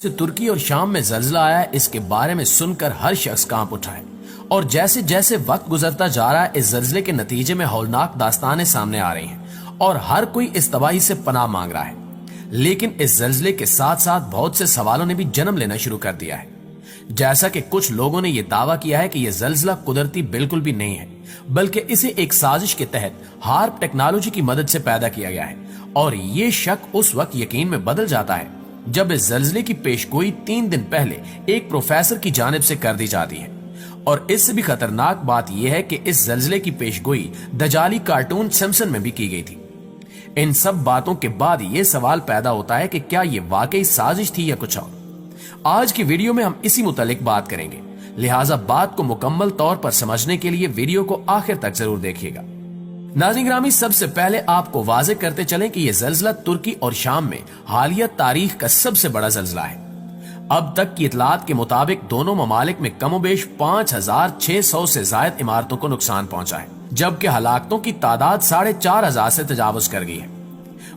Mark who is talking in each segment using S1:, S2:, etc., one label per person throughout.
S1: سے ترکی اور شام میں زلزلہ آیا ہے، اس کے بارے میں سن کر ہر شخص کانپ اٹھا ہے، اور جیسے جیسے وقت گزرتا جا رہا ہے اس زلزلے کے نتیجے میں ہولناک داستانیں سامنے آ رہی ہیں اور ہر کوئی اس تباہی سے پناہ مانگ رہا ہے۔ لیکن اس زلزلے کے ساتھ ساتھ بہت سے سوالوں نے بھی جنم لینا شروع کر دیا ہے، جیسا کہ کچھ لوگوں نے یہ دعویٰ کیا ہے کہ یہ زلزلہ قدرتی بالکل بھی نہیں ہے، بلکہ اسے ایک سازش کے تحت ہارپ ٹیکنالوجی کی مدد سے پیدا کیا گیا ہے، اور یہ شک اس وقت یقین میں بدل جاتا ہے جب اس زلزلے کی پیشگوئی 3 دن پہلے ایک پروفیسر کی جانب سے کر دی جاتی ہے۔ اور اس سے بھی خطرناک بات یہ ہے کہ اس زلزلے کی پیشگوئی دجالی کارٹون سمسن میں بھی کی گئی تھی۔ ان سب باتوں کے بعد یہ سوال پیدا ہوتا ہے کہ کیا یہ واقعی سازش تھی یا کچھ اور؟ آج کی ویڈیو میں ہم اسی متعلق بات کریں گے، لہٰذا بات کو مکمل طور پر سمجھنے کے لیے ویڈیو کو آخر تک ضرور دیکھیے گا۔ ناظرین گرامی، سب سے پہلے آپ کو واضح کرتے چلیں کہ یہ زلزلہ ترکی اور شام میں حالیہ تاریخ کا سب سے بڑا زلزلہ ہے۔ اب تک کی اطلاعات کے مطابق دونوں ممالک میں کم و بیش 5600 سے زائد عمارتوں کو نقصان پہنچا ہے، جبکہ ہلاکتوں کی تعداد 4500 سے تجاوز کر گئی ہے۔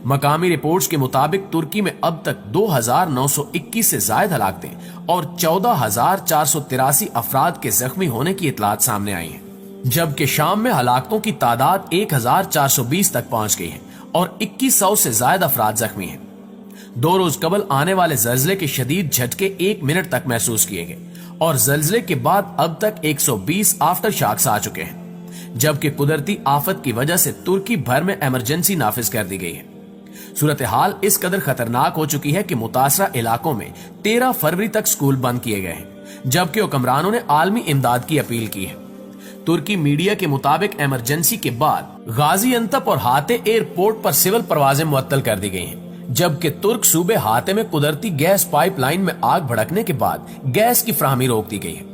S1: مقامی رپورٹس کے مطابق ترکی میں اب تک 2921 سے زائد ہلاکتیں اور 14483 افراد کے زخمی ہونے کی اطلاعات سامنے آئی ہیں، جبکہ شام میں ہلاکتوں کی تعداد 1420 تک پہنچ گئی ہے اور 2100 سے زائد افراد زخمی ہیں۔ 2 روز قبل آنے والے زلزلے کے شدید جھٹکے 1 منٹ تک محسوس کیے گئے، اور زلزلے کے بعد اب تک 120 آفٹر شاکس آ چکے ہیں، جبکہ قدرتی آفت کی وجہ سے ترکی بھر میں ایمرجنسی نافذ کر دی گئی ہے۔ صورتحال اس قدر خطرناک ہو چکی ہے کہ متاثرہ علاقوں میں 13 فروری تک سکول بند کیے گئے ہیں، جبکہ حکمرانوں نے عالمی امداد کی اپیل کی ہے۔ ترکی میڈیا کے مطابق ایمرجنسی کے بعد غازی انتپ اور ہاتھے ایئرپورٹ پر سول پروازیں معطل کر دی گئی ہیں، جبکہ ترک صوبے ہاتھے میں قدرتی گیس پائپ لائن میں آگ بھڑکنے کے بعد گیس کی فراہمی روک دی گئی ہے۔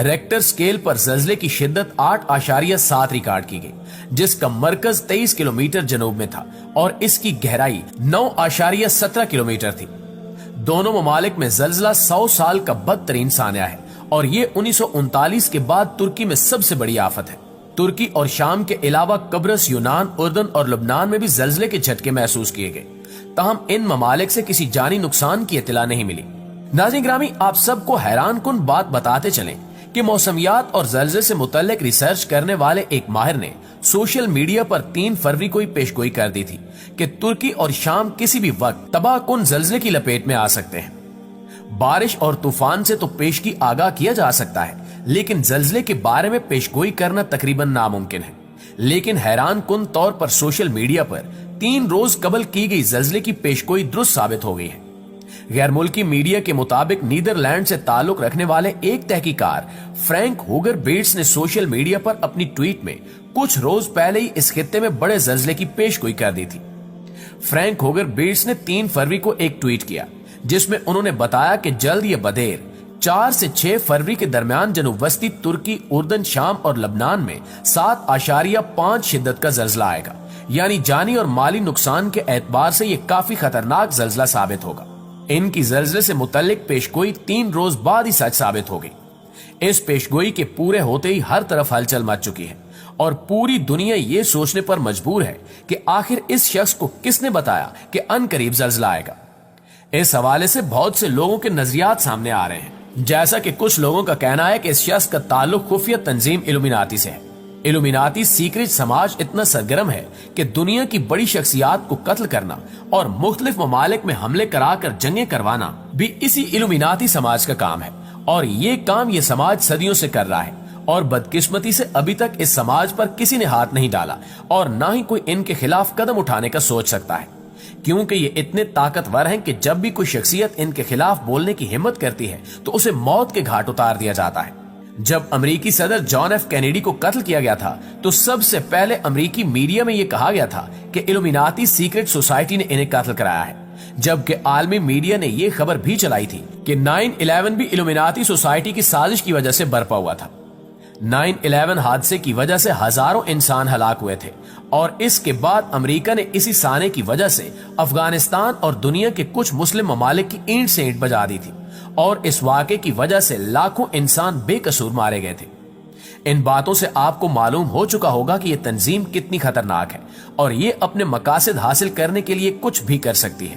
S1: ریکٹر سکیل پر زلزلے کی شدت 8.7 ریکارڈ کی گئی، جس کا مرکز 23 کلومیٹر جنوب میں تھا اور اس کی گہرائی 9.17 کلومیٹر تھی۔ دونوں ممالک میں زلزلہ 100 سال کا بدترین سانحہ ہے، اور یہ 1939 کے بعد ترکی میں سب سے بڑی آفت ہے۔ ترکی اور شام کے علاوہ قبرص، یونان، اردن اور لبنان میں بھی زلزلے کے جھٹکے محسوس کیے گئے، تاہم ان ممالک سے کسی جانی نقصان کی اطلاع نہیں ملی۔ ناظرین گرامی، آپ سب کو حیران کن بات بتاتے چلیں کہ موسمیات اور زلزلے سے متعلق ریسرچ کرنے والے ایک ماہر نے سوشل میڈیا پر 3 فروری کو پیشگوئی کر دی تھی کہ ترکی اور شام کسی بھی وقت تباہ کن زلزلے کی لپیٹ میں آ سکتے ہیں۔ بارش اور طوفان سے تو پیشگی آگاہ کیا جا سکتا ہے، لیکن زلزلے کے بارے میں پیشگوئی کرنا تقریباً ناممکن ہے۔ لیکن حیران کن طور پر سوشل میڈیا پر 3 روز قبل کی گئی زلزلے کی پیشگوئی درست ثابت ہو گئی ہے۔ غیر ملکی میڈیا کے مطابق نیدرلینڈ سے تعلق رکھنے والے ایک تحقیقار فرینک ہوگر بیٹس نے سوشل میڈیا پر اپنی ٹویٹ میں کچھ روز پہلے ہی اس خطے میں بڑے زلزلے کی پیشگوئی کر دی تھی۔ فرینک ہوگر بیٹس نے 3 فروری کو ایک ٹویٹ کیا، جس میں انہوں نے بتایا کہ جلد یا بدیر 4 سے 6 فروری کے درمیان جنوب وسطی ترکی، اردن، شام اور لبنان میں 7.5 شدت کا زلزلہ آئے گا، یعنی جانی اور مالی نقصان کے اعتبار سے یہ کافی خطرناک زلزلہ ثابت ہوگا۔ ان کی زلزلے سے متعلق پیشگوئی 3 روز بعد ہی سچ ثابت ہو گئی۔ اس پیشگوئی کے پورے ہوتے ہی ہر طرف ہلچل مچ چکی ہے، اور پوری دنیا یہ سوچنے پر مجبور ہے کہ آخر اس شخص کو کس نے بتایا کہ ان قریب زلزلہ آئے گا۔ اس حوالے سے بہت سے لوگوں کے نظریات سامنے آ رہے ہیں، جیسا کہ کچھ لوگوں کا کہنا ہے کہ اس شخص کا تعلق خفیہ تنظیم ایلومیناتی سے ہے۔ ایلومیناتی سیکرٹ سماج اتنا سرگرم ہے کہ دنیا کی بڑی شخصیات کو قتل کرنا اور مختلف ممالک میں حملے کرا کر جنگیں کروانا بھی اسی ایلومیناتی سماج کا کام ہے، اور یہ کام یہ سماج صدیوں سے کر رہا ہے، اور بدقسمتی سے ابھی تک اس سماج پر کسی نے ہاتھ نہیں ڈالا اور نہ ہی کوئی ان کے خلاف قدم اٹھانے کا سوچ سکتا ہے، کیونکہ یہ اتنے طاقتور ہیں کہ جب بھی کوئی شخصیت ان کے خلاف بولنے کی ہمت کرتی ہے تو اسے موت کے گھاٹ اتار دیا جاتا ہے۔ جب امریکی صدر جان ایف کینیڈی کو قتل کیا گیا تھا تو سب سے پہلے امریکی میڈیا میں یہ کہا گیا تھا کہ ایلومیناتی سیکرٹ سوسائٹی نے انہیں قتل کرایا ہے، جبکہ عالمی میڈیا نے یہ خبر بھی چلائی تھی کہ 9/11 بھی ایلومیناتی سوسائٹی کی سازش کی وجہ سے برپا ہوا تھا۔ 9/11 حادثے کی وجہ سے ہزاروں انسان ہلاک ہوئے تھے، اور اس کے بعد امریکہ نے اسی سانحے کی وجہ سے افغانستان اور دنیا کے کچھ مسلم ممالک کی اینٹ سے اینٹ بجا دی تھی، اور اس واقعے کی وجہ سے لاکھوں انسان بے قصور مارے گئے تھے۔ ان باتوں سے آپ کو معلوم ہو چکا ہوگا کہ یہ تنظیم کتنی خطرناک ہے، اور یہ اپنے مقاصد حاصل کرنے کے لیے کچھ بھی کر سکتی ہے۔